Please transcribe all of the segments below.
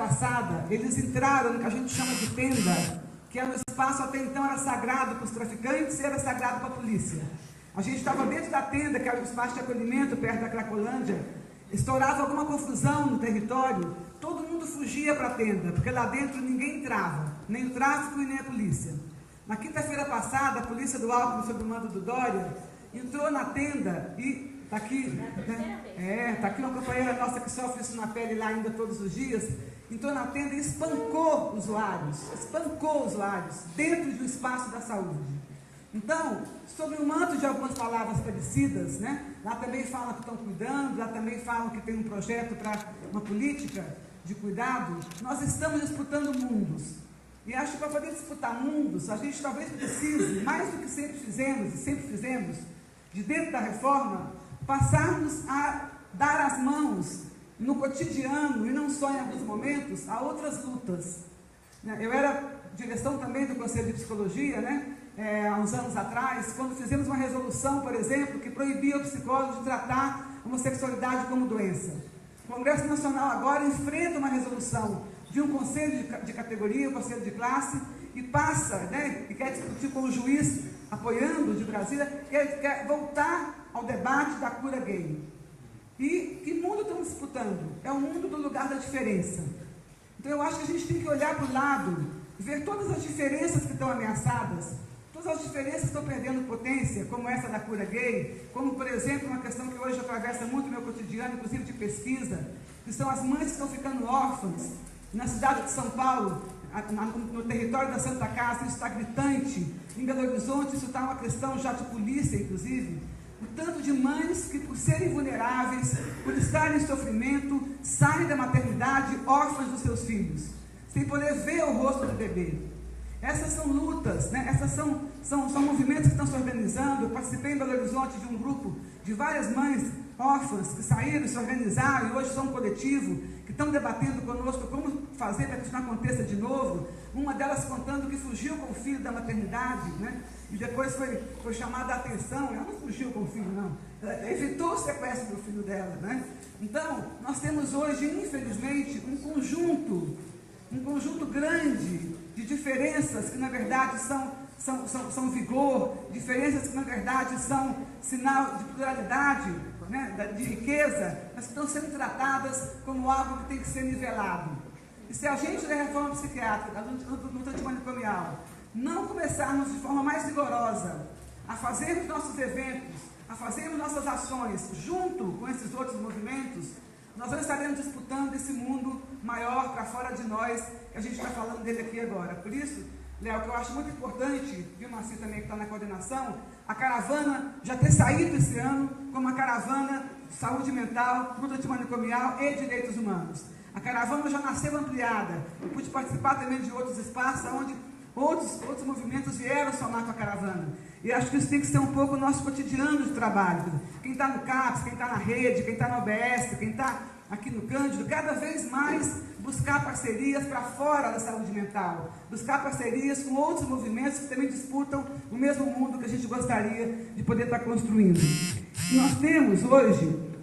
passada, eles entraram no que a gente chama de tenda, que era um espaço até então era sagrado para os traficantes e era sagrado para a polícia. A gente estava dentro da tenda, que era um espaço de acolhimento perto da Cracolândia, estourava alguma confusão no território, todo mundo fugia para a tenda, porque lá dentro ninguém entrava, nem o tráfico e nem a polícia. Na quinta-feira passada, a polícia do Alckmin, sob o mando do Dória, entrou na tenda e está aqui, né? Está aqui uma companheira nossa que sofre isso na pele lá ainda todos os dias, entrou na tenda e espancou usuários dentro do espaço da saúde. Então, sobre o manto de algumas palavras parecidas, né? Lá também falam que estão cuidando, lá também falam que tem um projeto para uma política de cuidado. Nós estamos disputando mundos. E acho que para poder disputar mundos, a gente talvez precise, mais do que sempre fizemos, de dentro da reforma, passarmos a dar as mãos no cotidiano, e não só em alguns momentos, a outras lutas. Eu era direção também do Conselho de Psicologia, né? Há uns anos atrás, quando fizemos uma resolução, por exemplo, que proibia o psicólogo de tratar a homossexualidade como doença. O Congresso Nacional agora enfrenta uma resolução de um conselho de categoria, um conselho de classe, e passa, né, e quer discutir com o juiz, apoiando de Brasília, quer voltar ao debate da cura gay. E que mundo estamos disputando? É o mundo do lugar da diferença. Então eu acho que a gente tem que olhar para o lado, ver todas as diferenças que estão ameaçadas, todas as diferenças que estão perdendo potência, como essa da cura gay, como, por exemplo, uma questão que hoje atravessa muito o meu cotidiano, inclusive de pesquisa, que são as mães que estão ficando órfãs. Na cidade de São Paulo, no território da Santa Casa, isso está gritante. Em Belo Horizonte, isso está uma questão já de polícia, inclusive. O tanto de mães que, por serem vulneráveis, por estarem em sofrimento, saem da maternidade órfãs dos seus filhos, sem poder ver o rosto do bebê. Essas são lutas, né? Essas são movimentos que estão se organizando. Eu participei em Belo Horizonte de um grupo de várias mães órfãs que saíram, se organizaram e hoje são um coletivo que estão debatendo conosco como fazer para que isso não aconteça de novo. Uma delas contando que fugiu com o filho da maternidade, né? E depois foi chamada a atenção. Ela não fugiu com o filho, não. Ela evitou o sequestro do filho dela, né? Então, nós temos hoje, infelizmente, um conjunto grande de diferenças que, na verdade, são vigor, diferenças que, na verdade, são sinal de pluralidade, né, de riqueza, mas que estão sendo tratadas como algo que tem que ser nivelado. E se a gente, da reforma psiquiátrica, da luta antimanicomial, não começarmos de forma mais rigorosa a fazermos nossos eventos, a fazermos nossas ações junto com esses outros movimentos, nós não estaremos disputando esse mundo maior para fora de nós, que a gente está falando dele aqui agora. Por isso, Léo, que eu acho muito importante, viu, Marci também que está na coordenação, a caravana já ter saído esse ano como uma caravana de saúde mental, luta antimanicomial e direitos humanos. A caravana já nasceu ampliada. Eu pude participar também de outros espaços onde outros movimentos vieram somar com a caravana. E acho que isso tem que ser um pouco o nosso cotidiano de trabalho. Quem está no CAPS, quem está na rede, quem está na OBS, quem está aqui no Cândido, cada vez mais buscar parcerias para fora da saúde mental, buscar parcerias com outros movimentos que também disputam o mesmo mundo que a gente gostaria de poder estar construindo. E nós temos hoje,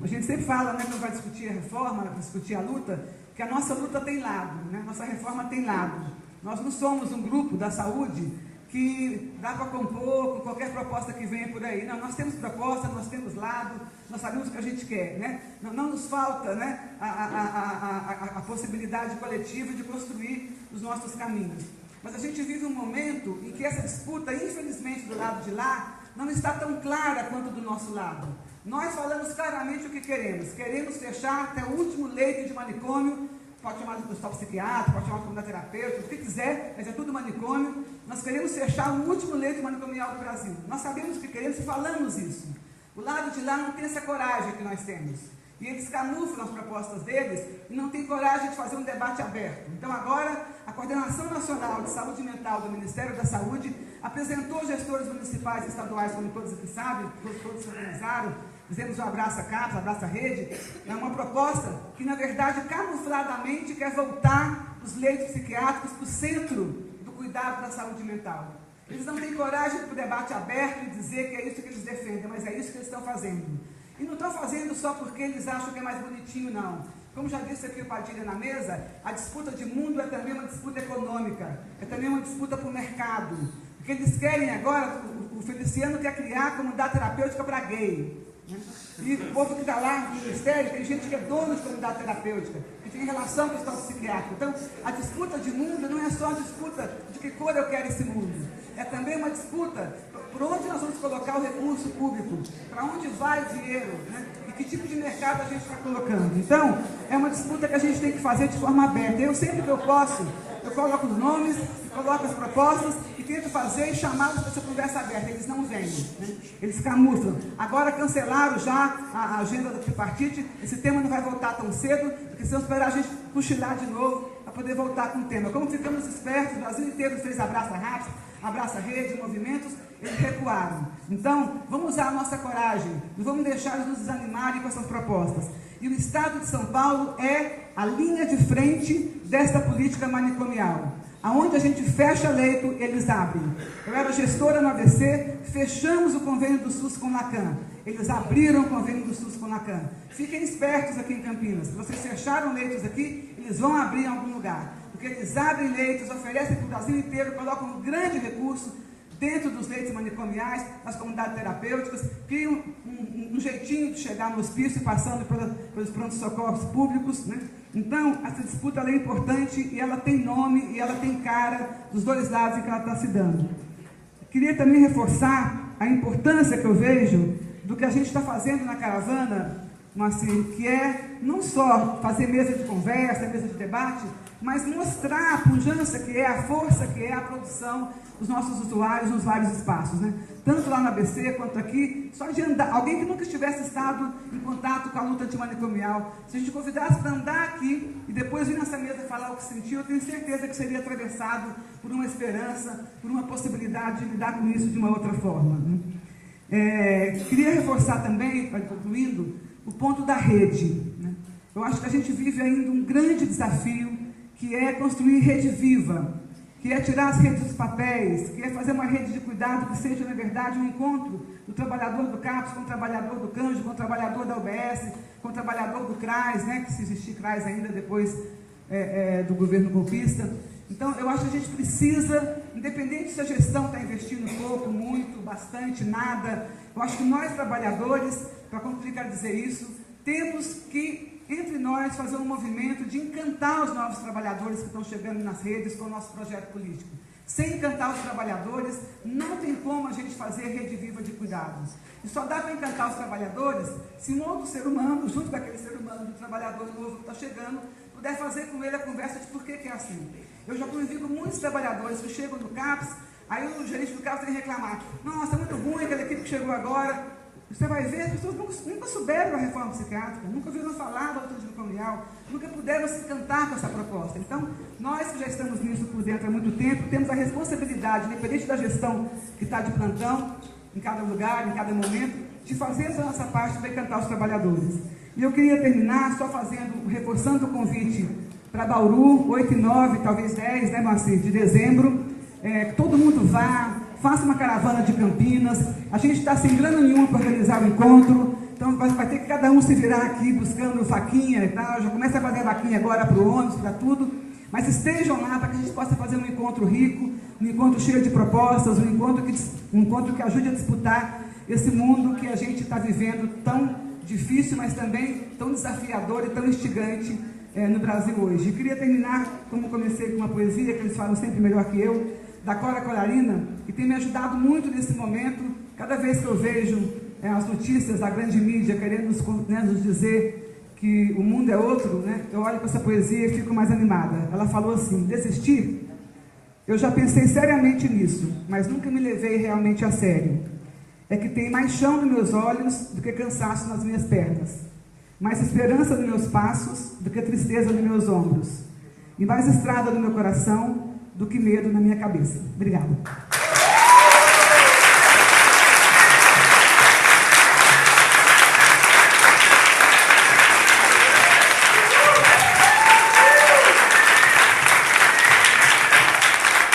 a gente sempre fala, né, quando vai discutir a reforma, discutir a luta, que a nossa luta tem lado, né, nossa reforma tem lado. Nós não somos um grupo da saúde que dá para compor com qualquer proposta que venha por aí. Não, nós temos proposta, nós temos lado, nós sabemos o que a gente quer, né? Não nos falta, né, a possibilidade coletiva de construir os nossos caminhos. Mas a gente vive um momento em que essa disputa, infelizmente, do lado de lá, não está tão clara quanto do nosso lado. Nós falamos claramente o que queremos. Queremos fechar até o último leito de manicômio. Pode chamar de hospital psiquiátrico, pode chamar de comunidade terapêutica, o que quiser, mas é tudo manicômio. Nós queremos fechar o último leito manicomial do Brasil. Nós sabemos o que queremos e falamos isso. O lado de lá não tem essa coragem que nós temos. E eles camuflam as propostas deles e não têm coragem de fazer um debate aberto. Então agora, a Coordenação Nacional de Saúde Mental do Ministério da Saúde apresentou gestores municipais e estaduais, como todos aqui sabem, todos se organizaram. Fizemos o Abraça CAPS, Abraça Rede, é uma proposta que, na verdade, camufladamente quer voltar os leitos psiquiátricos para o centro do cuidado da saúde mental. Eles não têm coragem para o debate aberto e dizer que é isso que eles defendem, mas é isso que eles estão fazendo. E não estão fazendo só porque eles acham que é mais bonitinho, não. Como já disse aqui o Padilha na mesa, a disputa de mundo é também uma disputa econômica, é também uma disputa para o mercado. O que eles querem agora, o Feliciano quer criar a comunidade terapêutica para gay. Né? E o povo que está lá no ministério, tem gente que é dono de comunidade terapêutica, que tem relação com o estado psiquiátrico. Então, a disputa de mundo não é só a disputa de que cor eu quero esse mundo. É também uma disputa por onde nós vamos colocar o recurso público, para onde vai o dinheiro, né? E que tipo de mercado a gente está colocando. Então, é uma disputa que a gente tem que fazer de forma aberta. Eu sempre que eu posso, eu coloco os nomes, coloco as propostas e tento fazer e chamá-los para essa conversa aberta. Eles não vêm, né? Eles camuflam. Agora cancelaram já a agenda do tripartite, esse tema não vai voltar tão cedo, porque senão esperar a gente cochilar de novo para poder voltar com o tema. Como ficamos espertos, o Brasil inteiro fez Abraça Raps, Abraça Rede, movimentos, eles recuaram. Então, vamos usar a nossa coragem, não vamos deixar eles nos desanimarem com essas propostas. E o Estado de São Paulo é a linha de frente desta política manicomial. Aonde a gente fecha leito, eles abrem. Eu era gestora no ABC, fechamos o convênio do SUS com o Lacan. Eles abriram o convênio do SUS com o Lacan. Fiquem espertos aqui em Campinas. Se vocês fecharam leitos aqui, eles vão abrir em algum lugar. Porque eles abrem leitos, oferecem para o Brasil inteiro, colocam um grande recurso dentro dos leitos manicomiais, nas comunidades terapêuticas, criam um jeitinho de chegar no hospício, passando pelos prontos-socorros públicos, né? Então, essa disputa ela é importante e ela tem nome e ela tem cara dos dois lados em que ela está se dando. Queria também reforçar a importância que eu vejo do que a gente está fazendo na caravana, assim, que é não só fazer mesa de conversa, mesa de debate, mas mostrar a pujança que é, a força que é a produção dos nossos usuários nos vários espaços, né? Tanto lá na ABC quanto aqui, só de andar, alguém que nunca estivesse estado em contato com a luta antimanicomial, se a gente convidasse para andar aqui e depois vir nessa mesa falar o que sentiu, eu tenho certeza que seria atravessado por uma esperança, por uma possibilidade de lidar com isso de uma outra forma, né? Queria reforçar também, concluindo, o ponto da rede, né? Eu acho que a gente vive ainda um grande desafio, que é construir rede viva, que é tirar as redes dos papéis, que é fazer uma rede de cuidado que seja, na verdade, um encontro do trabalhador do CAPS com o trabalhador do CANJO, com o trabalhador da UBS, com o trabalhador do CRAS, né, que se existir CRAS ainda depois do governo golpista. Então, eu acho que a gente precisa, independente se a gestão está investindo pouco, muito, bastante, nada, eu acho que nós, trabalhadores, para concluir, quero dizer isso, temos que, entre nós, fazer um movimento de encantar os novos trabalhadores que estão chegando nas redes com o nosso projeto político. Sem encantar os trabalhadores, não tem como a gente fazer rede viva de cuidados. E só dá para encantar os trabalhadores se um outro ser humano, junto com aquele ser humano do trabalhador novo que está chegando, puder fazer com ele a conversa de por que é assim. Eu já convivi com muitos trabalhadores que chegam no CAPS, aí o gerente do CAPS tem que reclamar. Nossa, é muito ruim aquela equipe que chegou agora. Você vai ver, as pessoas nunca souberam da reforma psiquiátrica, nunca ouviram falar da luta antimanicomial, nunca puderam se encantar com essa proposta. Então, nós que já estamos nisso por dentro há muito tempo, temos a responsabilidade, independente da gestão que está de plantão, em cada lugar, em cada momento, de fazer a nossa parte para encantar os trabalhadores. E eu queria terminar só reforçando o convite para Bauru, 8 e 9, talvez 10, né, Moacir, de dezembro, que todo mundo vá, faça uma caravana de Campinas. A gente está sem grana nenhuma para organizar o encontro, então vai ter que cada um se virar aqui buscando faquinha e tal. Já começa a fazer vaquinha agora para o ônibus, para tudo, mas estejam lá para que a gente possa fazer um encontro rico, um encontro cheio de propostas, um encontro que ajude a disputar esse mundo que a gente está vivendo tão difícil, mas também tão desafiador e tão instigante no Brasil hoje. E queria terminar, como comecei, com uma poesia que eles falam sempre melhor que eu, da Cora Coralina, que tem me ajudado muito nesse momento. Cada vez que eu vejo as notícias da grande mídia querendo nos dizer que o mundo é outro, né, eu olho para essa poesia e fico mais animada. Ela falou assim: desistir? Eu já pensei seriamente nisso, mas nunca me levei realmente a sério. É que tem mais chão nos meus olhos do que cansaço nas minhas pernas, mais esperança nos meus passos do que tristeza nos meus ombros, e mais estrada no meu coração do que medo na minha cabeça. Obrigada.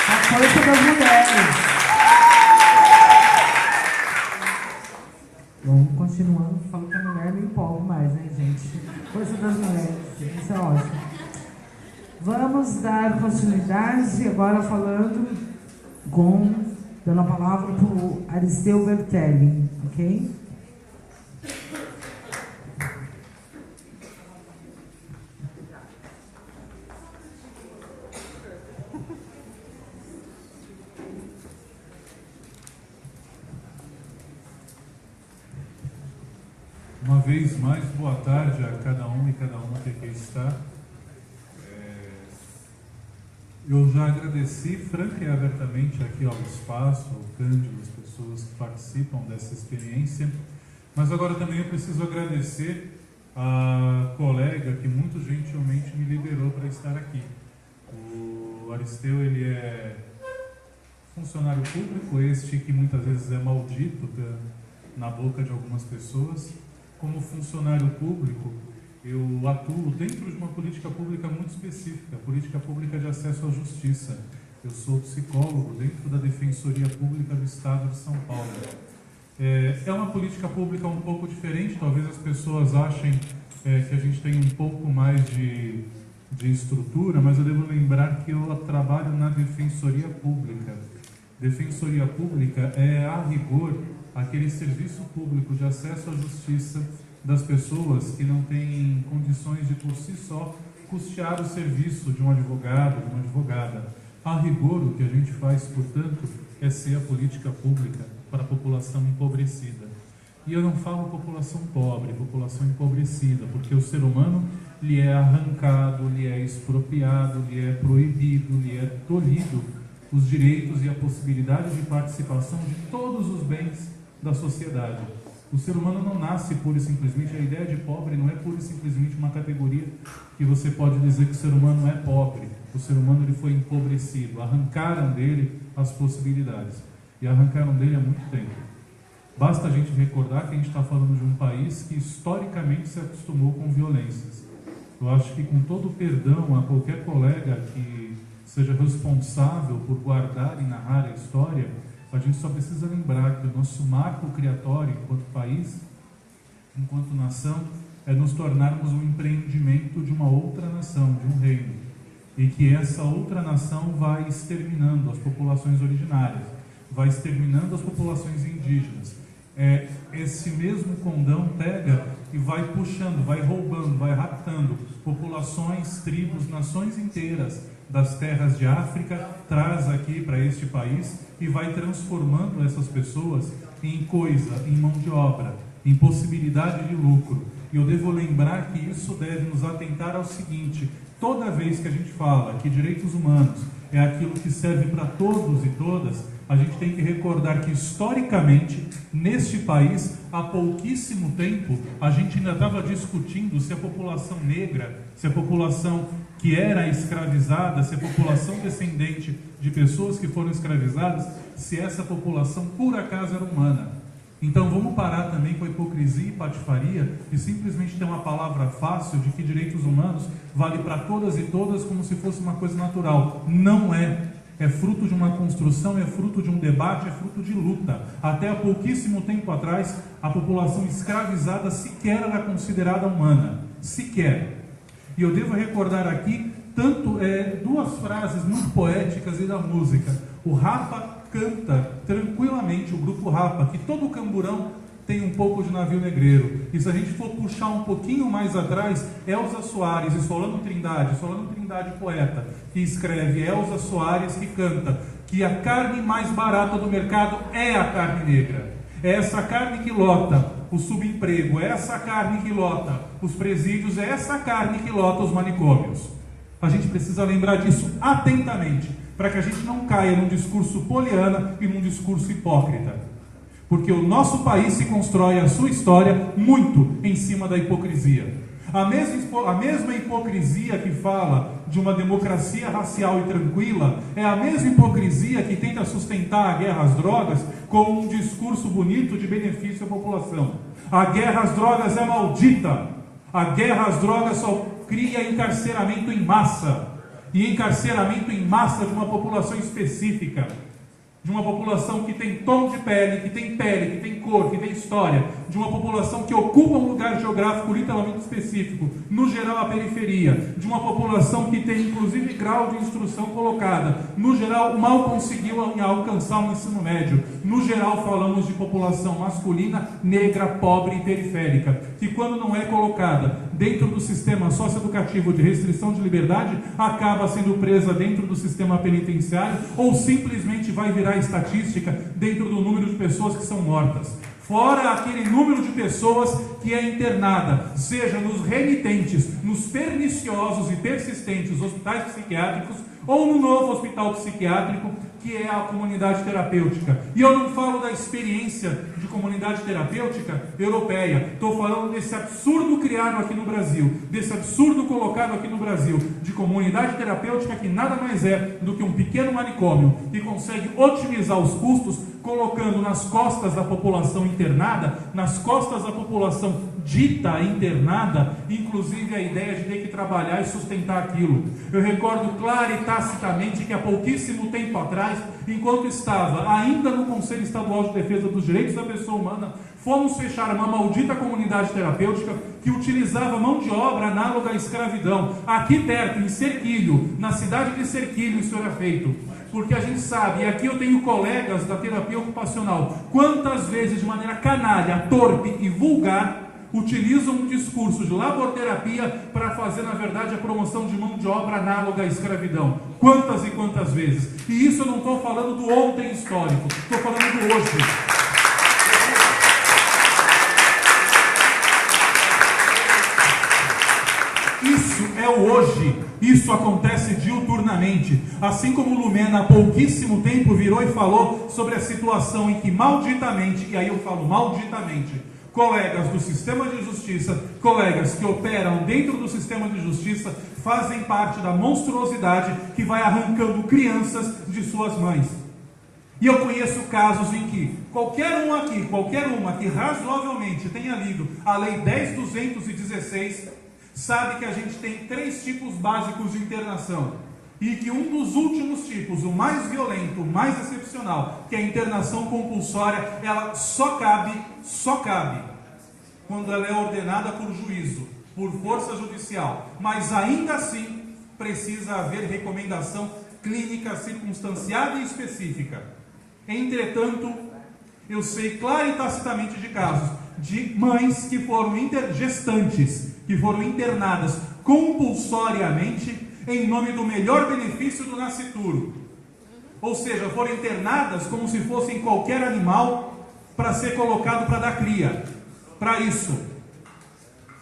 A força das mulheres. Bom, continuando, falo que a mulher não empolga mais, né, gente? Força das mulheres. Vamos dar continuidade agora dando a palavra para o Aristeu Bertelli, ok? Uma vez mais, boa tarde a cada um e cada uma que aqui está. Eu já agradeci franca e abertamente aqui ao espaço, ao Cândido, as pessoas que participam dessa experiência, mas agora também eu preciso agradecer a colega que muito gentilmente me liberou para estar aqui. O Aristeu, ele é funcionário público, este que muitas vezes é maldito na boca de algumas pessoas. Como funcionário público, eu atuo dentro de uma política pública muito específica, a política pública de acesso à justiça. Eu sou psicólogo dentro da Defensoria Pública do Estado de São Paulo. É uma política pública um pouco diferente, talvez as pessoas achem que a gente tem um pouco mais de estrutura, mas eu devo lembrar que eu trabalho na Defensoria Pública. Defensoria Pública é, a rigor, aquele serviço público de acesso à justiça das pessoas que não têm condições de, por si só, custear o serviço de um advogado, de uma advogada. A rigor, o que a gente faz, portanto, é ser a política pública para a população empobrecida. E eu não falo população pobre, população empobrecida, porque o ser humano lhe é arrancado, lhe é expropriado, lhe é proibido, lhe é tolhido os direitos e a possibilidade de participação de todos os bens da sociedade. O ser humano não nasce pura e simplesmente, a ideia de pobre não é pura e simplesmente uma categoria que você pode dizer que o ser humano é pobre. O ser humano, ele foi empobrecido, arrancaram dele as possibilidades, e arrancaram dele há muito tempo. Basta a gente recordar que a gente está falando de um país que historicamente se acostumou com violências. Eu acho que, com todo o perdão a qualquer colega que seja responsável por guardar e narrar a história, a gente só precisa lembrar que o nosso marco criatório enquanto país, enquanto nação, é nos tornarmos um empreendimento de uma outra nação, de um reino, e que essa outra nação vai exterminando as populações originárias, vai exterminando as populações indígenas. Esse mesmo condão pega e vai puxando, vai roubando, vai raptando populações, tribos, nações inteiras das terras de África, traz aqui para este país e vai transformando essas pessoas em coisa, em mão de obra, em possibilidade de lucro. E eu devo lembrar que isso deve nos atentar ao seguinte: toda vez que a gente fala que direitos humanos é aquilo que serve para todos e todas, a gente tem que recordar que, historicamente, neste país, há pouquíssimo tempo, a gente ainda estava discutindo se a população negra, se a população que era escravizada, se a população descendente de pessoas que foram escravizadas, se essa população por acaso era humana. Então vamos parar também com a hipocrisia e patifaria e simplesmente ter uma palavra fácil de que direitos humanos vale para todas e todas como se fosse uma coisa natural. Não é. É fruto de uma construção, é fruto de um debate, é fruto de luta. Até há pouquíssimo tempo atrás, a população escravizada sequer era considerada humana. Sequer. E eu devo recordar aqui duas frases muito poéticas e da música. O Rapa canta tranquilamente, o grupo Rapa, que todo camburão tem um pouco de navio negreiro. E se a gente for puxar um pouquinho mais atrás, Elza Soares e Solano Trindade poeta, que escreve, Elza Soares que canta que a carne mais barata do mercado é a carne negra. É essa carne que lota o subemprego, é essa carne que lota os presídios, é essa carne que lota os manicômios. A gente precisa lembrar disso atentamente, para que a gente não caia num discurso poliana e num discurso hipócrita. Porque o nosso país se constrói a sua história muito em cima da hipocrisia. A mesma hipocrisia que fala de uma democracia racial e tranquila é a mesma hipocrisia que tenta sustentar a guerra às drogas com um discurso bonito de benefício à população. A guerra às drogas é maldita. A guerra às drogas só cria encarceramento em massa. E encarceramento em massa de uma população específica. de uma população que tem tom de pele, que tem cor, que tem história, de uma população que ocupa um lugar geográfico literalmente específico, no geral a periferia, de uma população que tem inclusive grau de instrução colocada, no geral mal conseguiu alcançar o ensino médio, no geral falamos de população masculina, negra, pobre e periférica, que quando não é colocada dentro do sistema socioeducativo de restrição de liberdade, acaba sendo presa dentro do sistema penitenciário ou simplesmente vai virar estatística dentro do número de pessoas que são mortas. Fora aquele número de pessoas que é internada, seja nos remitentes, nos perniciosos e persistentes hospitais psiquiátricos ou no novo hospital psiquiátrico, que é a comunidade terapêutica. E eu não falo da experiência de comunidade terapêutica europeia, estou falando desse absurdo criado aqui no Brasil, desse absurdo colocado aqui no Brasil, de comunidade terapêutica que nada mais é do que um pequeno manicômio que consegue otimizar os custos, colocando nas costas da população internada, nas costas da população dita internada, inclusive a ideia de ter que trabalhar e sustentar aquilo. Eu recordo claro e tacitamente que há pouquíssimo tempo atrás, enquanto estava ainda no Conselho Estadual de Defesa dos Direitos da Pessoa Humana, fomos fechar uma maldita comunidade terapêutica que utilizava mão de obra análoga à escravidão, aqui perto, em Serquilho, na cidade de Serquilho, isso era feito. Porque a gente sabe, e aqui eu tenho colegas da terapia ocupacional, quantas vezes de maneira canalha, torpe e vulgar, utilizam um discurso de laborterapia para fazer, na verdade, a promoção de mão de obra análoga à escravidão. Quantas e quantas vezes? E isso eu não estou falando do ontem histórico, estou falando do hoje. Isso é o hoje, isso acontece diuturnamente, assim como Lumena há pouquíssimo tempo virou e falou sobre a situação em que malditamente, e aí eu falo malditamente, colegas do sistema de justiça, colegas que operam dentro do sistema de justiça, fazem parte da monstruosidade que vai arrancando crianças de suas mães. E eu conheço casos em que qualquer uma que razoavelmente tenha lido a Lei 10.216, sabe que a gente tem 3 tipos básicos de internação. E que um dos últimos tipos, o mais violento, o mais excepcional, que é a internação compulsória, ela só cabe quando ela é ordenada por juízo, por força judicial. Mas ainda assim, precisa haver recomendação clínica circunstanciada e específica. Entretanto, eu sei claro e tacitamente de casos de mães que foram gestantes, que foram internadas compulsoriamente em nome do melhor benefício do nascituro. Ou seja, foram internadas como se fossem qualquer animal para ser colocado para dar cria. Para isso.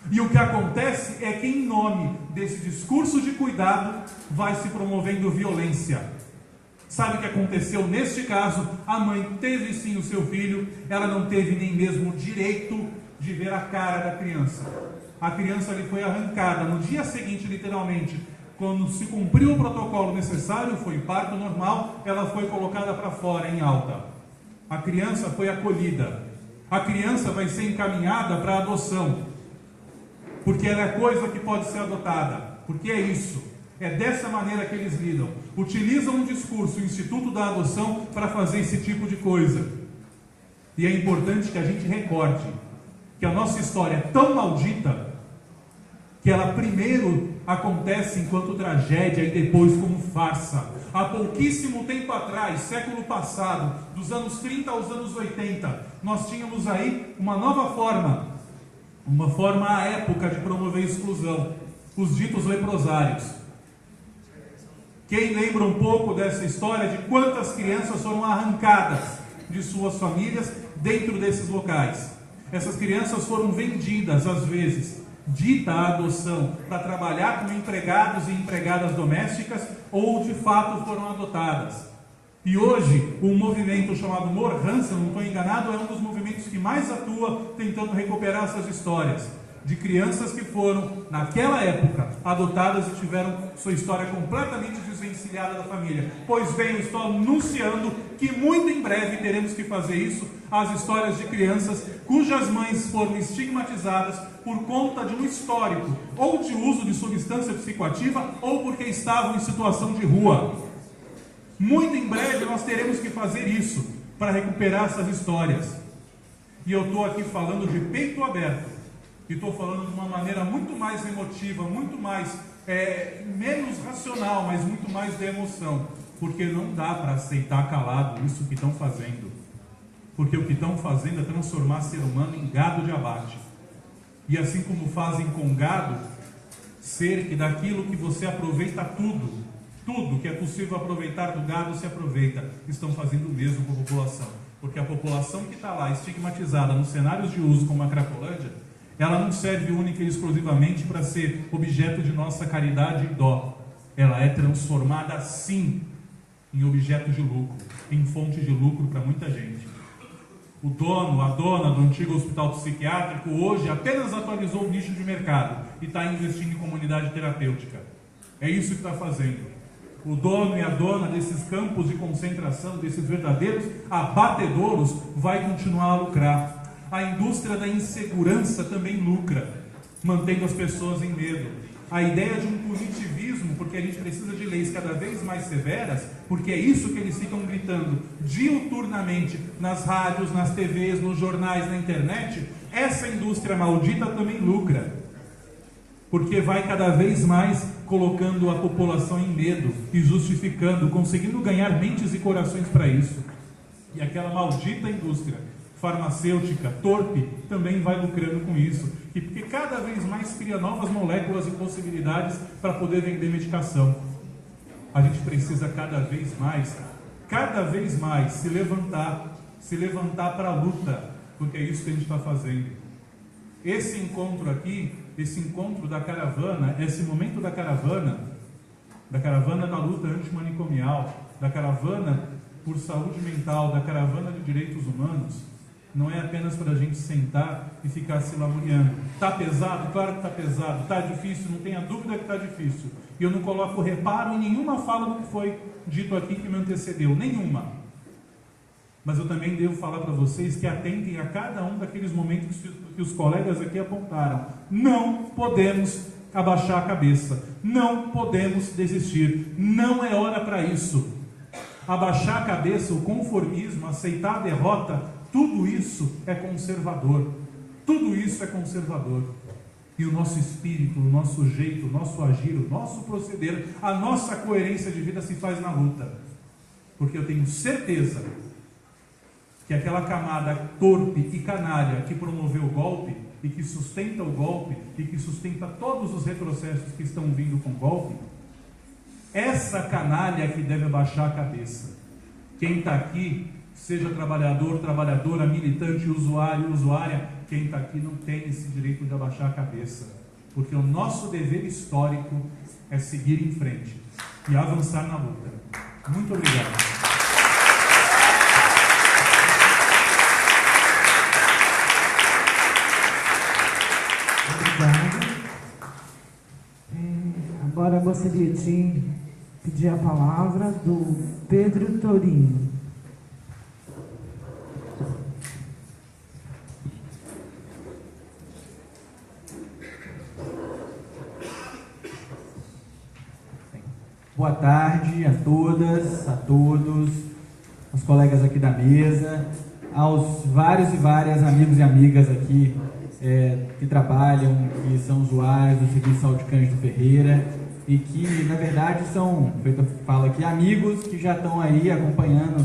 E o que acontece é que em nome desse discurso de cuidado vai se promovendo violência. Sabe o que aconteceu neste caso? A mãe teve sim o seu filho, ela não teve nem mesmo o direito de ver a cara da criança. A criança lhe foi arrancada no dia seguinte, literalmente, quando se cumpriu o protocolo necessário, foi parto normal, ela foi colocada para fora em alta. A criança foi acolhida. A criança vai ser encaminhada para adoção, porque ela é coisa que pode ser adotada, porque é isso. É dessa maneira que eles lidam. Utilizam um discurso, o Instituto da Adoção, para fazer esse tipo de coisa. E é importante que a gente recorde que a nossa história é tão maldita que ela primeiro acontece enquanto tragédia e depois como farsa. Há pouquíssimo tempo atrás, século passado, dos anos 30 aos anos 80, nós tínhamos aí uma nova forma, uma forma à época de promover exclusão, os ditos leprosários. Quem lembra um pouco dessa história de quantas crianças foram arrancadas de suas famílias dentro desses locais? Essas crianças foram vendidas, às vezes, dita a adoção, para trabalhar como empregados e empregadas domésticas, ou de fato foram adotadas. E hoje, um movimento chamado Morhan, se eu não estou enganado, é um dos movimentos que mais atua tentando recuperar essas histórias de crianças que foram, naquela época, adotadas e tiveram sua história completamente desvencilhada da família. Pois bem, eu estou anunciando que muito em breve teremos que fazer isso, as histórias de crianças cujas mães foram estigmatizadas por conta de um histórico, ou de uso de substância psicoativa, ou porque estavam em situação de rua. Muito em breve nós teremos que fazer isso para recuperar essas histórias. E eu estou aqui falando de peito aberto. E estou falando de uma maneira muito mais emotiva, muito mais, menos racional, mas muito mais de emoção. Porque não dá para aceitar calado isso que estão fazendo. Porque o que estão fazendo é transformar ser humano em gado de abate. E assim como fazem com gado, ser que daquilo que você aproveita tudo que é possível aproveitar do gado se aproveita, estão fazendo o mesmo com a população. Porque a população que está lá estigmatizada nos cenários de uso como a Cracolândia, ela não serve única e exclusivamente para ser objeto de nossa caridade e dó. Ela é transformada sim em objeto de lucro, em fonte de lucro para muita gente. O dono, a dona do antigo hospital psiquiátrico hoje apenas atualizou o nicho de mercado e está investindo em comunidade terapêutica. É isso que está fazendo. O dono e a dona desses campos de concentração, desses verdadeiros abatedouros, vai continuar a lucrar. A indústria da insegurança também lucra, mantendo as pessoas em medo. A ideia de um punitivismo, porque a gente precisa de leis cada vez mais severas, porque é isso que eles ficam gritando diuturnamente nas rádios, nas TVs, nos jornais, na internet. Essa indústria maldita também lucra, porque vai cada vez mais colocando a população em medo e justificando, conseguindo ganhar mentes e corações para isso. E aquela maldita indústria farmacêutica, torpe, também vai lucrando com isso, porque cada vez mais cria novas moléculas e possibilidades para poder vender medicação. A gente precisa cada vez mais se levantar para a luta, porque é isso que a gente está fazendo. Esse encontro aqui, esse encontro da caravana, esse momento da caravana da luta antimanicomial, da caravana por saúde mental, da caravana de direitos humanos, não é apenas para a gente sentar e ficar se lamuriando. Está pesado? Claro que está pesado. Está difícil? Não tenha dúvida que está difícil. E eu não coloco reparo em nenhuma fala do que foi dito aqui que me antecedeu. Nenhuma. Mas eu também devo falar para vocês que atentem a cada um daqueles momentos que os colegas aqui apontaram. Não podemos abaixar a cabeça. Não podemos desistir. Não é hora para isso. Abaixar a cabeça, o conformismo, aceitar a derrota, tudo isso é conservador. Tudo isso é conservador. E o nosso espírito, o nosso jeito, o nosso agir, o nosso proceder, a nossa coerência de vida se faz na luta. Porque eu tenho certeza que aquela camada torpe e canalha que promoveu o golpe e que sustenta o golpe e que sustenta todos os retrocessos que estão vindo com o golpe, essa canalha que deve abaixar a cabeça. Quem está aqui, seja trabalhador, trabalhadora, militante, usuário, usuária, quem está aqui não tem esse direito de abaixar a cabeça, porque o nosso dever histórico é seguir em frente e avançar na luta. Muito obrigado. Obrigada. Agora eu gostaria de pedir a palavra do Pedro Torino. Boa tarde a todas, a todos, aos colegas aqui da mesa, aos vários e várias amigos e amigas aqui que trabalham, que são usuários do Serviço de Saúde Cândido Ferreira e que, na verdade, são, feito fala aqui, amigos que já estão aí acompanhando,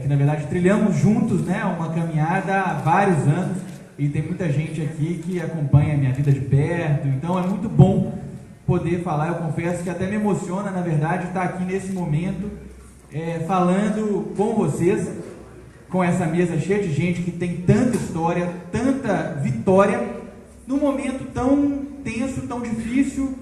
que, na verdade, trilhamos juntos, né, uma caminhada há vários anos e tem muita gente aqui que acompanha a minha vida de perto, então é muito bom poder falar. Eu confesso que até me emociona, na verdade, estar aqui nesse momento falando com vocês, com essa mesa cheia de gente que tem tanta história, tanta vitória, num momento tão tenso, tão difícil,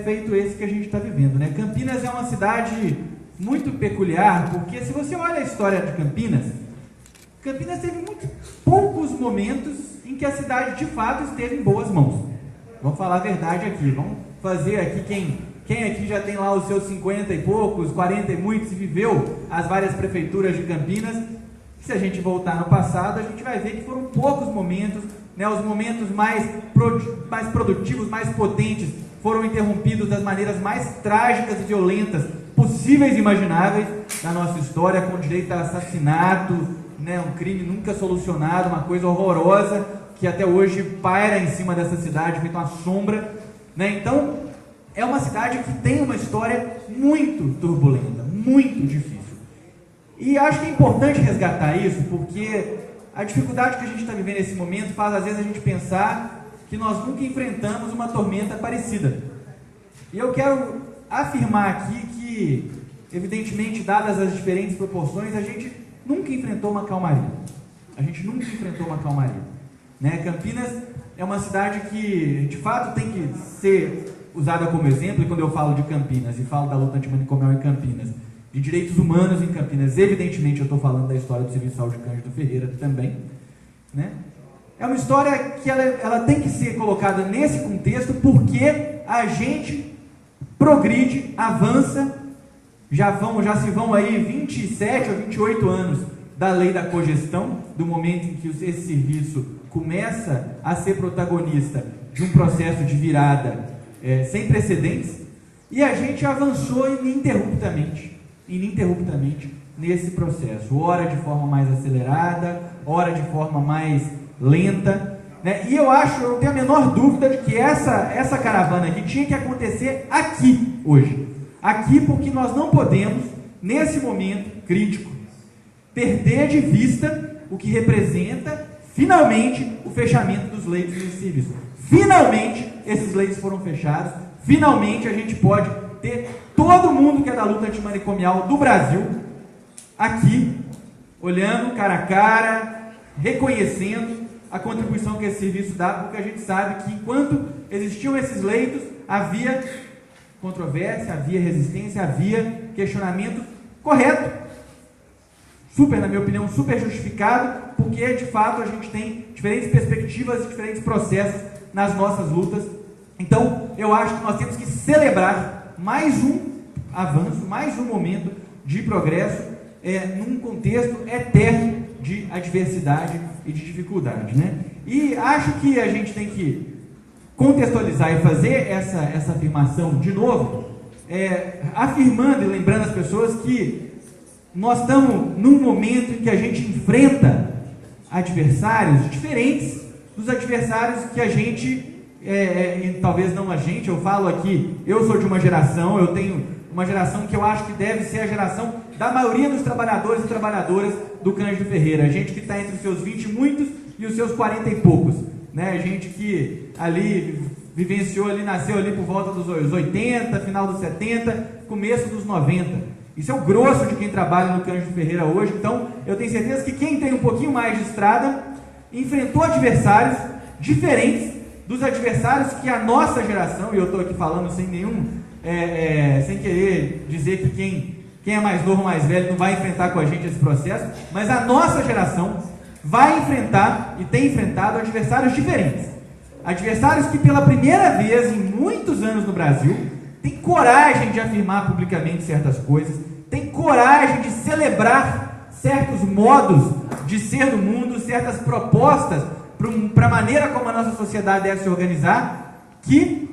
feito esse que a gente está vivendo, né? Campinas é uma cidade muito peculiar, porque se você olha a história de Campinas teve muito poucos momentos em que a cidade de fato esteve em boas mãos. Vamos falar a verdade aqui, vamos fazer aqui, quem aqui já tem lá os seus 50 e poucos, 40 e muitos, e viveu as várias prefeituras de Campinas, se a gente voltar no passado, a gente vai ver que foram poucos momentos, né, os momentos mais produtivos, mais potentes, foram interrompidos das maneiras mais trágicas e violentas possíveis possíveis e imagináveis da nossa história, com direito a assassinato, né, um crime nunca solucionado, uma coisa horrorosa que até hoje paira em cima dessa cidade, feito uma sombra, né? Então, é uma cidade que tem uma história muito turbulenta, muito difícil. E acho que é importante resgatar isso, porque a dificuldade que a gente está vivendo nesse momento faz às vezes a gente pensar que nós nunca enfrentamos uma tormenta parecida. E eu quero afirmar aqui que, evidentemente, dadas as diferentes proporções, a gente nunca enfrentou uma calmaria. A gente nunca enfrentou uma calmaria, né? Campinas é uma cidade que, de fato, tem que ser usada como exemplo, e quando eu falo de Campinas e falo da luta antimanicomial em Campinas, de direitos humanos em Campinas, evidentemente eu estou falando da história do Serviço de Saúde Cândido Ferreira também, né? É uma história que ela tem que ser colocada nesse contexto, porque a gente progride, avança, já se vão aí 27 ou 28 anos da lei da cogestão, do momento em que esse serviço começa a ser protagonista de um processo de virada sem precedentes, e a gente avançou ininterruptamente nesse processo, ora de forma mais acelerada, ora de forma mais lenta, né? E eu tenho a menor dúvida de que essa caravana aqui tinha que acontecer aqui, hoje. Aqui, porque nós não podemos, nesse momento crítico, perder de vista o que representa, finalmente, o fechamento dos leitos desse serviço. Finalmente, esses leitos foram fechados, finalmente a gente pode ter todo mundo que é da luta antimanicomial do Brasil aqui, olhando cara a cara, reconhecendo a contribuição que esse serviço dá, porque a gente sabe que enquanto existiam esses leitos, havia controvérsia, havia resistência, havia questionamento correto, na minha opinião, super justificado, porque de fato a gente tem diferentes perspectivas e diferentes processos nas nossas lutas. Então, eu acho que nós temos que celebrar mais um avanço, mais um momento de progresso, num contexto eterno de adversidade e de dificuldade, né? E acho que a gente tem que contextualizar e fazer essa afirmação de novo, afirmando e lembrando as pessoas que nós estamos num momento em que a gente enfrenta adversários diferentes dos adversários que a gente, talvez não a gente, eu falo aqui, eu sou de uma geração, eu tenho uma geração que eu acho que deve ser a geração da maioria dos trabalhadores e trabalhadoras do Cândido Ferreira, a gente que está entre os seus 20 e muitos e os seus 40 e poucos, né? A gente que ali vivenciou, nasceu ali por volta dos 80, final dos 70, começo dos 90. Isso é o grosso de quem trabalha no Cândido Ferreira hoje. Então, eu tenho certeza que quem tem um pouquinho mais de estrada enfrentou adversários diferentes dos adversários que a nossa geração, e eu estou aqui falando sem querer dizer que quem é mais novo, mais velho, não vai enfrentar com a gente esse processo, mas a nossa geração vai enfrentar e tem enfrentado adversários diferentes. Adversários que pela primeira vez em muitos anos no Brasil tem coragem de afirmar publicamente certas coisas, tem coragem de celebrar certos modos de ser do mundo, certas propostas para a maneira como a nossa sociedade deve se organizar, que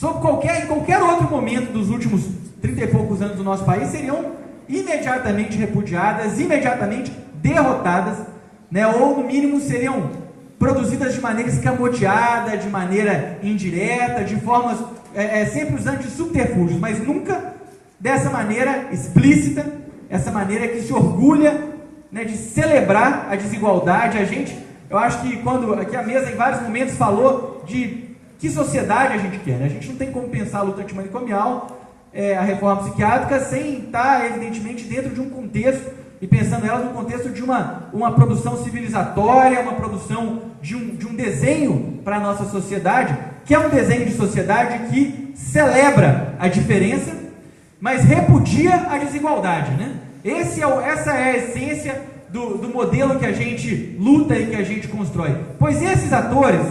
em qualquer outro momento dos últimos 30 e poucos anos do nosso país seriam imediatamente repudiadas, imediatamente derrotadas, né? Ou no mínimo seriam produzidas de maneira escamoteada, de maneira indireta, de formas sempre usando de subterfúgios, mas nunca dessa maneira explícita, essa maneira que se orgulha, né, de celebrar a desigualdade. Eu acho que quando aqui a mesa em vários momentos falou de que sociedade a gente quer, né? A gente não tem como pensar a luta antimanicomial, a reforma psiquiátrica, sem estar evidentemente dentro de um contexto e pensando elas no contexto de uma produção civilizatória, uma produção de um desenho para a nossa sociedade, que é um desenho de sociedade que celebra a diferença, mas repudia a desigualdade, né? Essa é a essência do modelo que a gente luta e que a gente constrói. Pois esses atores,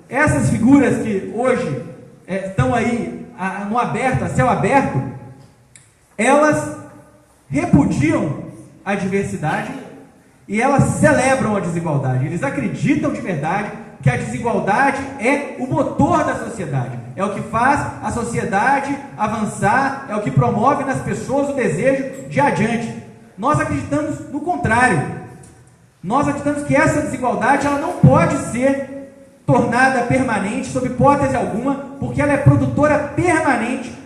essas figuras que hoje estão aí no aberto, a céu aberto, elas repudiam a diversidade e elas celebram a desigualdade. Eles acreditam de verdade que a desigualdade é o motor da sociedade. é o que faz a sociedade avançar, é o que promove nas pessoas o desejo de ir adiante. Nós acreditamos no contrário. Nós acreditamos que essa desigualdade ela não pode ser tornada permanente, sob hipótese alguma, porque ela é produtora permanente